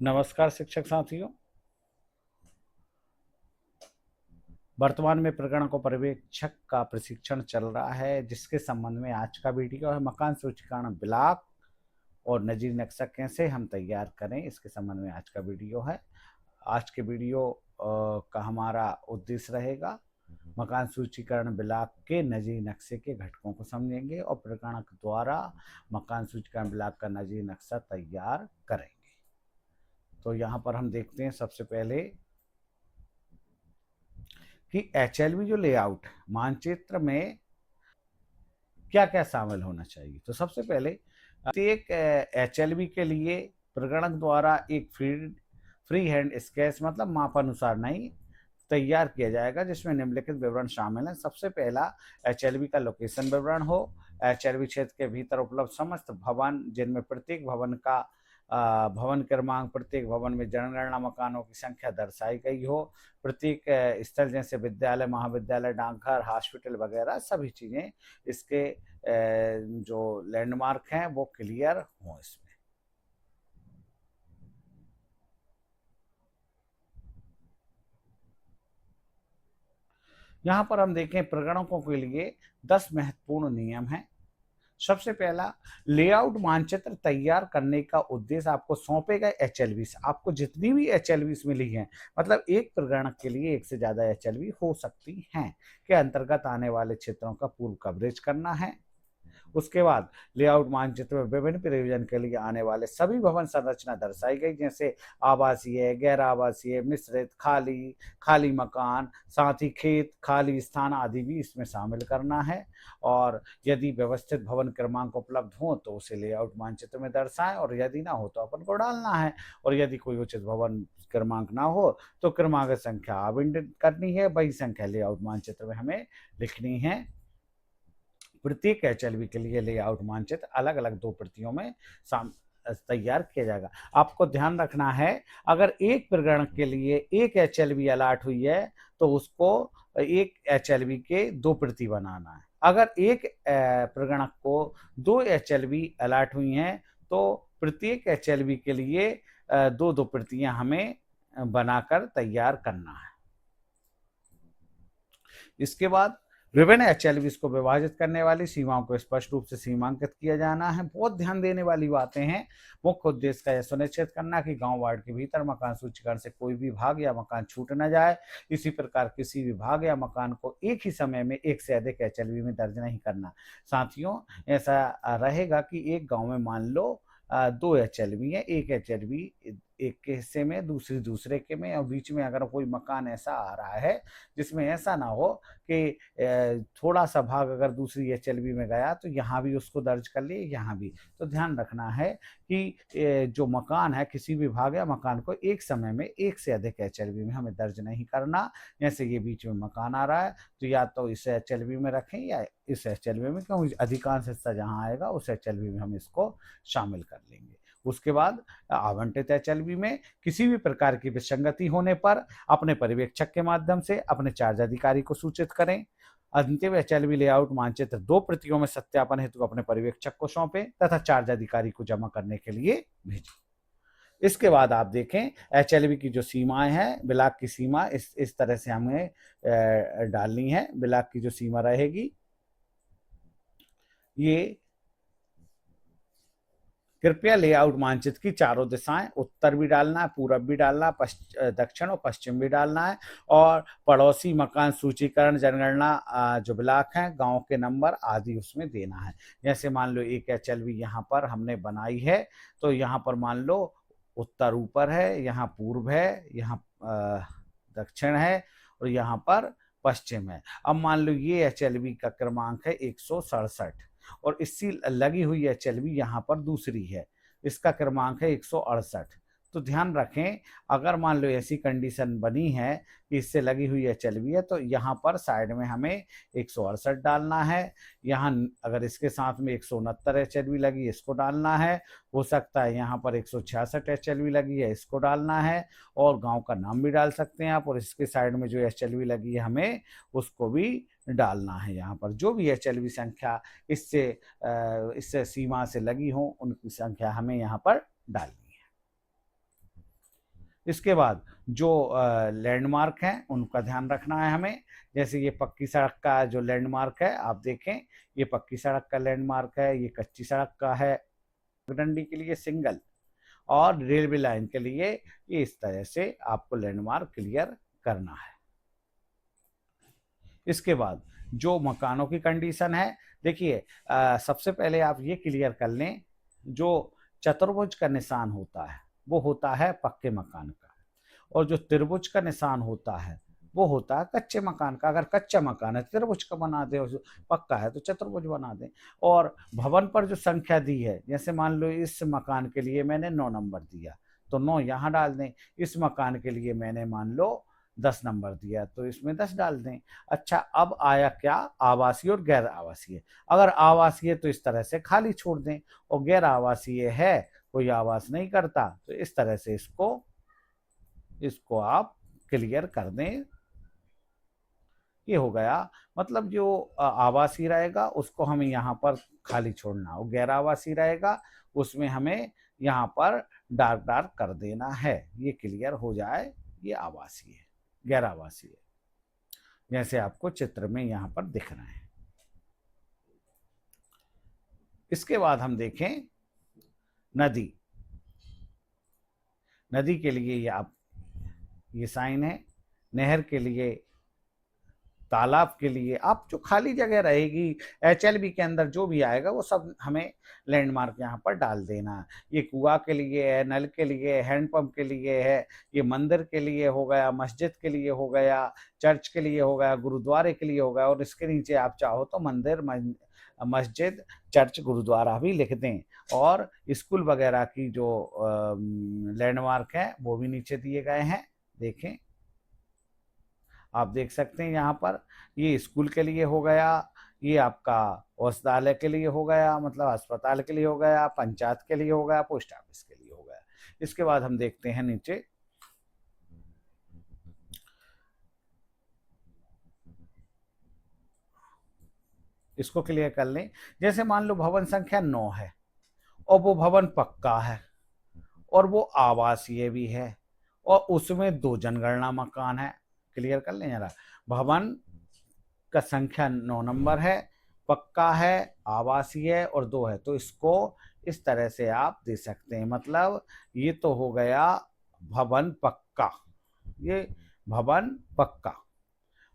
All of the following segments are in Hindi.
नमस्कार शिक्षक साथियों। वर्तमान में प्रकरण पर्यवेक्षक का प्रशिक्षण चल रहा है, जिसके संबंध में आज का वीडियो है। मकान सूचीकरण ब्लॉक और नजीर नक्शा कैसे हम तैयार करें, इसके संबंध में आज का वीडियो है। आज के वीडियो का हमारा उद्देश्य रहेगा मकान सूचीकरण ब्लॉक के नजीर नक्शे के घटकों को समझेंगे और प्रकरण द्वारा मकान सूचीकरण ब्लॉक का नजीर नक्शा तैयार करेंगे। तो यहाँ पर हम देखते हैं सबसे पहले कि एचएलवी जो लेआउट मानचित्र में क्या क्या शामिल होना चाहिए। तो सबसे पहले एक एचएलवी के लिए प्रगणक द्वारा एक फ्री हैंड स्केच मतलब मापानुसार नहीं तैयार किया जाएगा, जिसमें निम्नलिखित विवरण शामिल हैं। सबसे पहला एचएलवी का लोकेशन विवरण हो। एचएलवी क्षेत्र के भीतर उपलब्ध समस्त भवन जिनमें प्रत्येक भवन का भवन क्रमांक, प्रत्येक भवन में जनगणना मकानों की संख्या दर्शाई गई हो। प्रत्येक स्थल जैसे विद्यालय, महाविद्यालय, डाकघर, हॉस्पिटल वगैरह सभी चीज़ें इसके जो लैंडमार्क हैं वो क्लियर हों इसमें। यहाँ पर हम देखें प्रगणकों के लिए 10 महत्वपूर्ण नियम हैं। सबसे पहला, लेआउट मानचित्र तैयार करने का उद्देश्य आपको सौंपे गए एचएलवी, आपको जितनी भी एचएलवी मिली हैं, मतलब एक प्रगणक के लिए एक से ज्यादा एचएलवी हो सकती हैं, के अंतर्गत आने वाले क्षेत्रों का पूर्व कवरेज करना है। उसके बाद लेआउट मानचित्र में विभिन्न प्रयोजन के लिए आने वाले सभी भवन संरचना दर्शाई गई, जैसे आवासीय, गैर आवासीय, मिश्रित, खाली मकान, साथ ही खेत, खाली स्थान आदि भी इसमें शामिल करना है। और यदि व्यवस्थित भवन क्रमांक उपलब्ध हो तो उसे लेआउट मानचित्र में दर्शाएं, और यदि ना हो तो अपन को डालना है। और यदि कोई उचित भवन क्रमांक ना हो तो क्रमांक संख्या आवंटित करनी है, वही संख्या लेआउट मानचित्र में हमें लिखनी है। प्रत्येक एचएलवी के लिए लेआउट मानचित्र अलग अलग 2 प्रतियों में तैयार किया जाएगा। आपको ध्यान रखना है, अगर एक प्रगणक के लिए एक एचएलवी अलॉट हुई है तो उसको एक एचएलवी के 2 प्रति बनाना है। अगर एक प्रगणक को 2 एचएलवी अलॉट हुई हैं तो प्रत्येक एचएलवी के लिए 2 प्रतियां हमें बनाकर तैयार करना है। इसके बाद विभिन्न एचएलवीज को विभाजित करने वाली सीमाओं को स्पष्ट रूप से सीमांकित किया जाना है। बहुत ध्यान देने वाली बातें हैं। मुख्य उद्देश्य का यह सुनिश्चित करना कि गांव वार्ड के भीतर मकान सूचीकरण से कोई भी भाग या मकान छूट न जाए। इसी प्रकार किसी भी भाग या मकान को एक ही समय में एक से अधिक एचएलवी में दर्ज नहीं करना। साथियों, ऐसा रहेगा कि एक गाँव में मान लो 2 एचएलवी है, एक एचएलवी एक के हिस्से में, दूसरे के में, और बीच में अगर कोई मकान ऐसा आ रहा है जिसमें ऐसा ना हो कि थोड़ा सा भाग अगर दूसरी एचएलवी में गया तो यहाँ भी उसको दर्ज कर लिए, यहाँ भी। तो ध्यान रखना है कि जो मकान है, किसी भी भाग या मकान को एक समय में एक से अधिक एचएलवी में हमें दर्ज नहीं करना। जैसे ये बीच में मकान आ रहा है तो या तो इस एचएलवी में रखें या इस एचएलवी में, क्योंकि अधिकांश हिस्सा जहाँ आएगा उस एचएलवी में हम इसको शामिल कर लेंगे। उसके बाद आवंटित एचएलवी में किसी भी प्रकार की विसंगति होने पर अपने पर्यवेक्षक के माध्यम से अपने चार्ज अधिकारी को सूचित करें। अंतिम एचएलवी लेआउट मानचित्र 2 प्रतियों में सत्यापन हेतु अपने पर्यवेक्षक को सौंपें तथा चार्ज अधिकारी को जमा करने के लिए भेजें। इसके बाद आप देखें एचएलवी की जो सीमाएं हैं, ब्लॉक की सीमा इस तरह से हमें डालनी है। ब्लॉक की जो सीमा रहेगी, ये कृपया लेआउट मानचित्र की चारों दिशाएं, उत्तर भी डालना है, पूरब भी डालना है, दक्षिण और पश्चिम भी डालना है। और पड़ोसी मकान सूचीकरण जनगणना जो ब्लॉक हैं, गांव के नंबर आदि उसमें देना है। जैसे मान लो एक एचएलवी यहाँ पर हमने बनाई है, तो यहाँ पर मान लो उत्तर ऊपर है, यहाँ पूर्व है, यहाँ दक्षिण है और यहाँ पर पश्चिम है। अब मान लो ये एचएलवी का क्रमांक है 167 और इससे लगी हुई एचएलवी यहाँ पर दूसरी है, इसका क्रमांक है 168। तो ध्यान रखें, अगर मान लो ऐसी कंडीशन बनी है कि इससे लगी हुई एचएलवी है तो यहाँ पर साइड में हमें 168 डालना है। यहाँ अगर इसके साथ में 169 एचएलवी लगी, इसको डालना है। हो सकता है यहाँ पर 166 एचएलवी लगी है, इसको डालना है। और गांव का नाम भी डाल सकते हैं आप, और इसके साइड में जो एचएलवी लगी है हमें उसको भी डालना है। यहाँ पर जो भी एचएलवी संख्या इससे सीमा से लगी हो उनकी संख्या हमें यहाँ पर डालनी है। इसके बाद जो लैंडमार्क हैं उनका ध्यान रखना है हमें। जैसे ये पक्की सड़क का जो लैंडमार्क है, आप देखें ये पक्की सड़क का लैंडमार्क है, ये कच्ची सड़क का है, डंडी के लिए सिंगल, और रेलवे लाइन के लिए ये इस तरह से आपको लैंडमार्क क्लियर करना है। इसके बाद जो मकानों की कंडीशन है, देखिए सबसे पहले आप ये क्लियर कर लें, जो चतुर्भुज का निशान होता है वो होता है पक्के मकान का, और जो त्रिभुज का निशान होता है वो होता है कच्चे मकान का। अगर कच्चा मकान है त्रिभुज का बना दें, और पक्का है तो चतुर्भुज बना दें। और भवन पर जो संख्या दी है, जैसे मान लो इस मकान के लिए मैंने 9 नंबर दिया तो 9 यहाँ डाल दें। इस मकान के लिए मैंने मान लो 10 नंबर दिया तो इसमें 10 डाल दें। अच्छा, अब आया क्या, आवासीय और गैर आवासीय। अगर आवासीय तो इस तरह से खाली छोड़ दें, और गैर आवासीय है, कोई आवास नहीं करता, तो इस तरह से इसको आप क्लियर कर दें। ये हो गया। मतलब जो आवासीय रहेगा उसको हमें यहाँ पर खाली छोड़ना, और गैर आवासीय रहेगा उसमें हमें यहाँ पर डार्क डार्क कर देना है। ये क्लियर हो जाए, ये आवासीय है, गैर आवासीय, जैसे आपको चित्र में यहाँ पर दिख रहे हैं। इसके बाद हम देखें नदी। नदी के लिए ये साइन है, नहर के लिए, तालाब के लिए, आप जो खाली जगह रहेगी एचएलबी के अंदर जो भी आएगा वो सब हमें लैंडमार्क यहाँ पर डाल देना है। ये कुआं के लिए है, नल के लिए, हैंडपंप के लिए है, ये मंदिर के लिए हो गया, मस्जिद के लिए हो गया, चर्च के लिए हो गया, गुरुद्वारे के लिए हो गया, और इसके नीचे आप चाहो तो मंदिर, मस्जिद, चर्च, गुरुद्वारा भी लिख दें। और स्कूल वगैरह की जो लैंडमार्क है वो भी नीचे दिए गए हैं, देखें, आप देख सकते हैं यहाँ पर। ये स्कूल के लिए हो गया, ये आपका औषधालय के लिए हो गया, मतलब अस्पताल के लिए हो गया, पंचायत के लिए हो गया, पोस्ट ऑफिस के लिए हो गया। इसके बाद हम देखते हैं नीचे, इसको क्लियर कर लें। जैसे मान लो भवन संख्या 9 है और वो भवन पक्का है और वो आवासीय भी है और उसमें 2 जनगणना मकान है। क्लियर कर लें जरा, भवन का संख्या 9 नंबर है, पक्का है, आवासीय है और 2 है, तो इसको इस तरह से आप दे सकते हैं। मतलब ये तो हो गया भवन पक्का, ये भवन पक्का,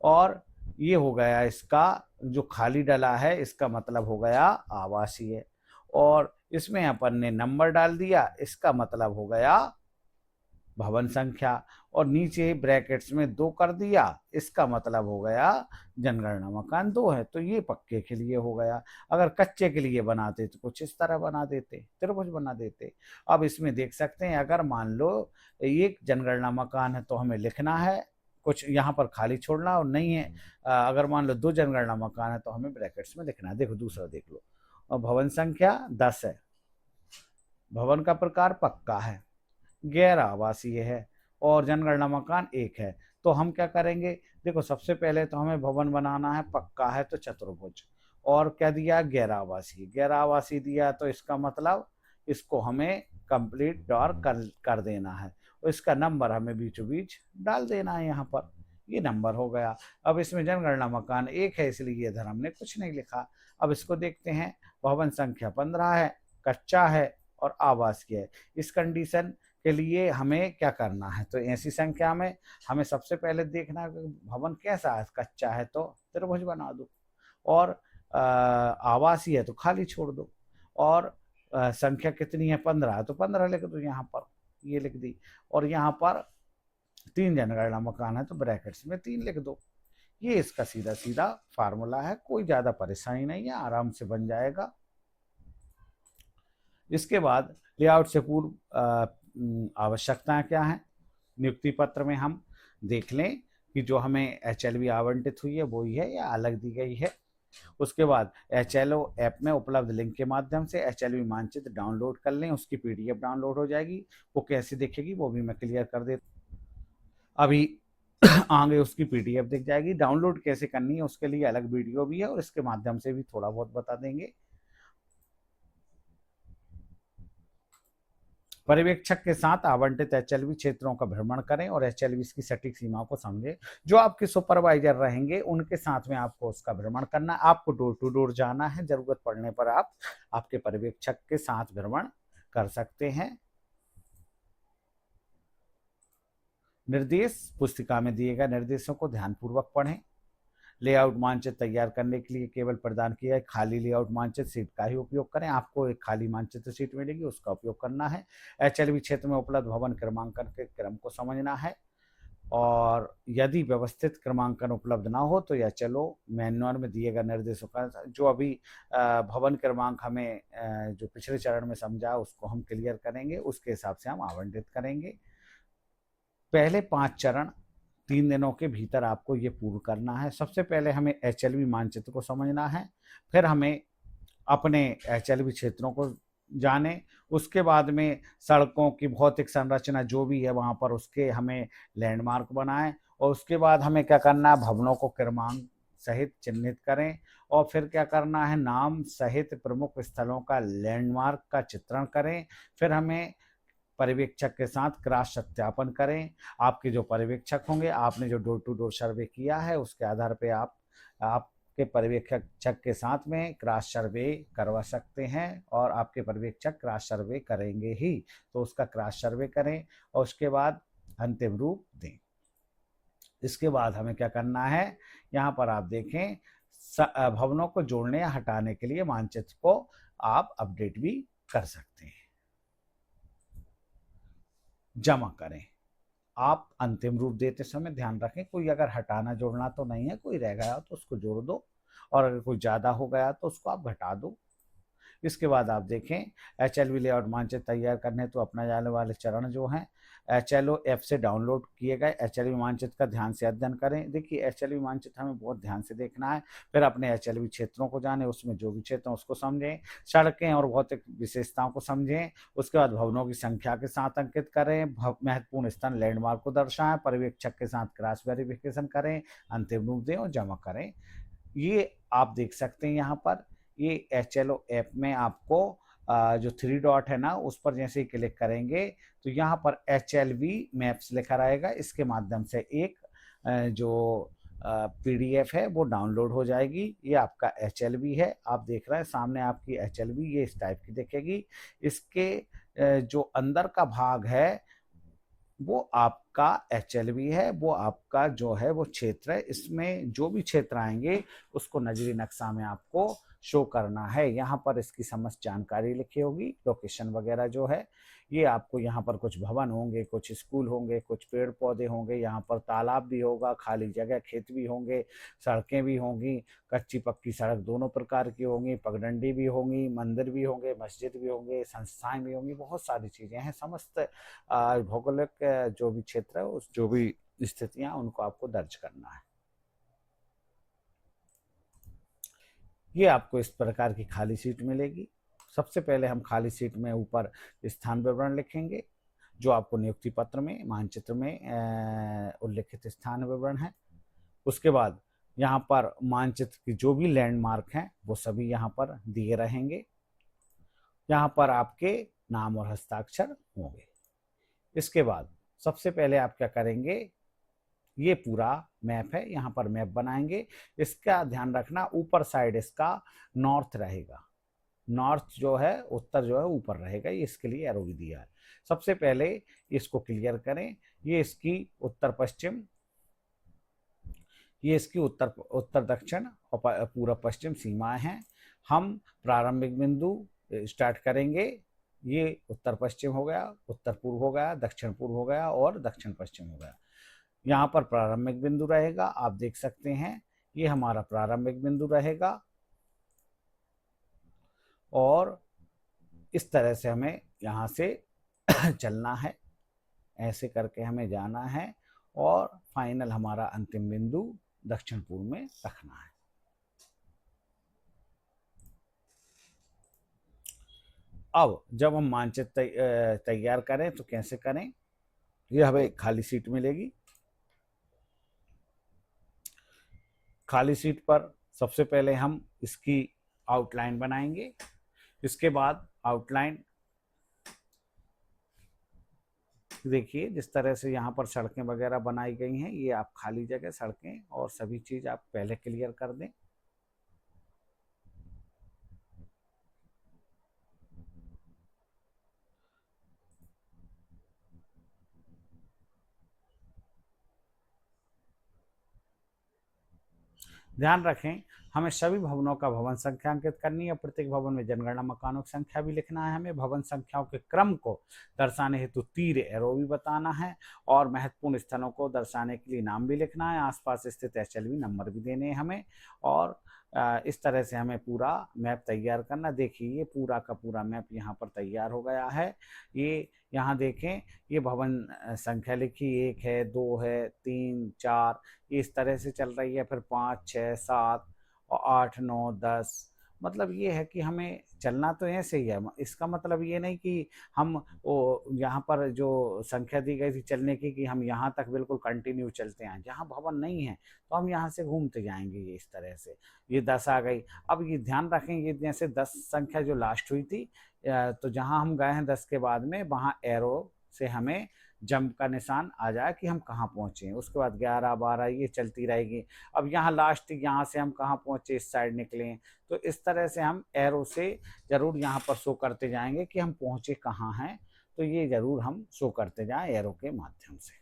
और ये हो गया इसका जो खाली डला है, इसका मतलब हो गया आवासीय, और इसमें अपन ने नंबर डाल दिया, इसका मतलब हो गया भवन संख्या, और नीचे ब्रैकेट्स में 2 कर दिया, इसका मतलब हो गया जनगणना मकान 2 है। तो ये पक्के के लिए हो गया। अगर कच्चे के लिए बनाते तो कुछ इस तरह बना देते, त्रिभुज बना देते। अब इसमें देख सकते हैं, अगर मान लो एक जनगणना मकान है तो हमें लिखना है कुछ यहाँ पर खाली छोड़ना, और नहीं है अगर मान लो 2 जनगणना मकान है तो हमें ब्रैकेट्स में लिखना है। देखो दूसरा देख लो, और भवन संख्या 10 है, भवन का प्रकार पक्का है, गैर आवासीय है और जनगणना मकान 1 है। तो हम क्या करेंगे, देखो सबसे पहले तो हमें भवन बनाना है, पक्का है तो चतुर्भुज, और क्या दिया, गैर आवासीय, गैर आवासीय दिया तो इसका मतलब इसको हमें कंप्लीट ड्रॉ कर देना है, और इसका नंबर हमें बीचों बीच डाल देना है यहाँ पर। ये नंबर हो गया। अब इसमें जनगणना मकान 1 है इसलिए इधर हमने कुछ नहीं लिखा। अब इसको देखते हैं, भवन संख्या 15 है, कच्चा है और आवासीय है। इस कंडीशन के लिए हमें क्या करना है, तो ऐसी संख्या में हमें सबसे पहले देखना है भवन कैसा है, कच्चा है तो त्रिभुज बना दो, और आवासीय है तो खाली छोड़ दो, और संख्या कितनी है, 15 है तो 15 लिख दो यहाँ पर, ये लिख दी। और यहाँ पर 3 जनगणना मकान है तो ब्रैकेट्स में 3 लिख दो। ये इसका सीधा सीधा फार्मूला है, कोई ज्यादा परेशानी नहीं है, आराम से बन जाएगा। इसके बाद लेआउट से पूर्व आवश्यकताएं क्या हैं, नियुक्ति पत्र में हम देख लें कि जो हमें एचएलवी आवंटित हुई है वो ही है या अलग दी गई है। उसके बाद एचएलओ ऐप में उपलब्ध लिंक के माध्यम से एचएलवी मानचित्र डाउनलोड कर लें, उसकी पीडीएफ डाउनलोड हो जाएगी। वो कैसे दिखेगी वो भी मैं क्लियर कर देता, अभी आगे उसकी पीडीएफ दिख जाएगी। डाउनलोड कैसे करनी है उसके लिए अलग वीडियो भी है, और इसके माध्यम से भी थोड़ा बहुत बता देंगे। पर्यवेक्षक के साथ आवंटित एचएलवी क्षेत्रों का भ्रमण करें और एचएलवी की सटीक सीमा को समझें। जो आपके सुपरवाइजर रहेंगे उनके साथ में आपको उसका भ्रमण करना, आपको डोर टू डोर जाना है। जरूरत पड़ने पर आप आपके पर्यवेक्षक के साथ भ्रमण कर सकते हैं। निर्देश, पुस्तिका में दिए गए निर्देशों को ध्यानपूर्वक पढ़ें। लेआउट मानचित्र तैयार करने के लिए केवल प्रदान किया है खाली लेआउट मानचित्र सीट का ही उपयोग करें। आपको एक खाली मानचित्र सीट मिलेगी, उसका उपयोग करना है। एचएलवी क्षेत्र में उपलब्ध भवन क्रमांकन के क्रम को समझना है और यदि व्यवस्थित क्रमांकन उपलब्ध ना हो तो या चलो मैनुअल में दिए गए निर्देशों का जो अभी भवन क्रमांक हमें जो पिछले चरण में समझा उसको हम क्लियर करेंगे, उसके हिसाब से हम आवंटित करेंगे। पहले 5 चरण 3 दिनों के भीतर आपको ये पूर्ण करना है। सबसे पहले हमें एचएलवी मानचित्र को समझना है, फिर हमें अपने एचएलवी क्षेत्रों को जाने, उसके बाद में सड़कों की भौतिक संरचना जो भी है वहाँ पर उसके हमें लैंडमार्क बनाएं और उसके बाद हमें क्या करना है, भवनों को क्रमांक सहित चिन्हित करें और फिर क्या करना है, नाम सहित प्रमुख स्थलों का लैंडमार्क का चित्रण करें। फिर हमें पर्यवेक्षक के साथ क्रॉस सत्यापन करें। आपके जो पर्यवेक्षक होंगे, आपने जो डोर टू डोर सर्वे किया है उसके आधार पे आपके पर्यवेक्षक के साथ में क्रॉस सर्वे करवा सकते हैं और आपके पर्यवेक्षक क्रॉस सर्वे करेंगे ही, तो उसका क्रॉस सर्वे करें और उसके बाद अंतिम रूप दें। इसके बाद हमें क्या करना है, यहाँ पर आप देखें भवनों को जोड़ने या हटाने के लिए मानचित्र को आप अपडेट भी कर सकते हैं। जमा करें। आप अंतिम रूप देते समय ध्यान रखें कोई अगर हटाना जोड़ना तो नहीं है, कोई रह गया तो उसको जोड़ दो और अगर कोई ज़्यादा हो गया तो उसको आप घटा दो। इसके बाद आप देखें एचएलवी लेआउट मानचित्र तैयार करने तो अपना जाने वाले चरण जो हैं, एचएलओ ऐप से डाउनलोड किए गए एचएलवी मानचित्र का ध्यान से अध्ययन करें। देखिए एचएलवी मानचित्र हमें बहुत ध्यान से देखना है। फिर अपने एचएलवी क्षेत्रों को जाने, उसमें जो भी क्षेत्र हैं उसको समझें, सड़कें और भौतिक विशेषताओं को समझें। उसके बाद भवनों की संख्या के साथ अंकित करें, महत्वपूर्ण स्थान लैंडमार्क को दर्शाएं, पर्यवेक्षक के साथ क्रॉस वेरिफिकेशन करें, अंतिम रूप दें और जमा करें। ये आप देख सकते हैं यहाँ पर ये एचएलओ ऐप में आपको जो 3 डॉट है ना उस पर जैसे ही क्लिक करेंगे तो यहाँ पर एचएलवी मैप्स लिखा रहेगा। इसके माध्यम से एक जो पीडीएफ है वो डाउनलोड हो जाएगी। ये आपका एचएलवी है, आप देख रहे हैं सामने आपकी एचएलवी ये इस टाइप की दिखेगी। इसके जो अंदर का भाग है वो आपका एचएलवी है, वो आपका जो है वो क्षेत्र है। इसमें जो भी क्षेत्र आएंगे उसको नजरी नक्शा में आपको शो करना है। यहाँ पर इसकी समस्त जानकारी लिखी होगी, लोकेशन वगैरह जो है ये आपको यहाँ पर कुछ भवन होंगे, कुछ स्कूल होंगे, कुछ पेड़ पौधे होंगे, यहाँ पर तालाब भी होगा, खाली जगह खेत भी होंगे, सड़कें भी होंगी, कच्ची पक्की सड़क दोनों प्रकार की होंगी, पगडंडी भी होंगी, मंदिर भी होंगे, मस्जिद भी होंगे, संस्थाएं भी होंगी, बहुत सारी चीज़ें हैं। समस्त भौगोलिक जो भी क्षेत्र है उस जो भी स्थितियाँ उनको आपको दर्ज करना है। ये आपको इस प्रकार की खाली सीट मिलेगी। सबसे पहले हम खाली सीट में ऊपर स्थान विवरण लिखेंगे जो आपको नियुक्ति पत्र में मानचित्र में उल्लिखित स्थान विवरण है। उसके बाद यहाँ पर मानचित्र की जो भी लैंडमार्क हैं वो सभी यहाँ पर दिए रहेंगे। यहाँ पर आपके नाम और हस्ताक्षर होंगे। इसके बाद सबसे पहले आप क्या करेंगे, ये पूरा मैप है, यहाँ पर मैप बनाएंगे। इसका ध्यान रखना ऊपर साइड इसका नॉर्थ रहेगा, नॉर्थ जो है उत्तर जो है ऊपर रहेगा, ये इसके लिए एरो भी दिया है। सबसे पहले इसको क्लियर करें। ये इसकी उत्तर पश्चिम, ये इसकी उत्तर दक्षिण और पूर्व पश्चिम सीमाएं हैं। हम प्रारंभिक बिंदु स्टार्ट करेंगे, ये उत्तर पश्चिम हो गया, उत्तर पूर्व हो गया, दक्षिण पूर्व हो गया और दक्षिण पश्चिम हो गया। यहाँ पर प्रारंभिक बिंदु रहेगा, आप देख सकते हैं ये हमारा प्रारंभिक बिंदु रहेगा और इस तरह से हमें यहाँ से चलना है, ऐसे करके हमें जाना है और फाइनल हमारा अंतिम बिंदु दक्षिण पूर्व में रखना है। अब जब हम मानचित्र तैयार करें तो कैसे करें, ये हमें खाली सीट मिलेगी। खाली सीट पर सबसे पहले हम इसकी आउटलाइन बनाएंगे। इसके बाद आउटलाइन देखिए जिस तरह से यहाँ पर सड़कें वगैरह बनाई गई हैं, ये आप खाली जगह सड़कें और सभी चीज़ आप पहले क्लियर कर दें। ध्यान रखें, हमें सभी भवनों का भवन संख्या अंकित करनी है। प्रत्येक भवन में जनगणना मकानों की संख्या भी लिखना है। हमें भवन संख्याओं के क्रम को दर्शाने हेतु तीर एरो भी बताना है और महत्वपूर्ण स्थलों को दर्शाने के लिए नाम भी लिखना है। आसपास स्थित एचएलवी नंबर भी देने हैं हमें और इस तरह से हमें पूरा मैप तैयार करना। देखिए ये पूरा का पूरा मैप यहाँ पर तैयार हो गया है। ये यहाँ देखें, ये भवन संख्या लिखी 1 है, 2 है, 3, 4 इस तरह से चल रही है। फिर 5, 6, 7 और 8, 9, 10। मतलब ये है कि हमें चलना तो ऐसे ही है। इसका मतलब ये नहीं कि हम वो यहाँ पर जो संख्या दी गई थी चलने की कि हम यहाँ तक बिल्कुल कंटिन्यू चलते हैं। जहाँ भवन नहीं है तो हम यहाँ से घूमते जाएंगे। ये इस तरह से ये 10 आ गई। अब ये ध्यान रखें, ये जैसे 10 संख्या जो लास्ट हुई थी, तो जहाँ हम गए हैं 10 के बाद में, वहाँ एरो से हमें जंप का निशान आ जाए कि हम कहाँ पहुँचे। उसके बाद 11, 12 ये चलती रहेगी। अब यहाँ लास्ट, यहाँ से हम कहाँ पहुँचे, इस साइड निकले। तो इस तरह से हम एरो से ज़रूर यहाँ पर शो करते जाएंगे कि हम पहुँचे कहाँ हैं। तो ये ज़रूर हम शो करते जाएं एरो के माध्यम से।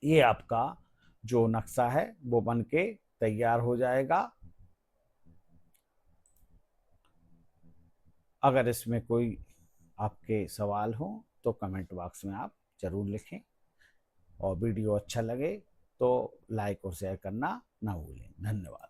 ये आपका जो नक्शा है वो बन के तैयार हो जाएगा। अगर इसमें कोई आपके सवाल हो तो कमेंट बॉक्स में आप ज़रूर लिखें और वीडियो अच्छा लगे तो लाइक और शेयर करना ना भूलें। धन्यवाद।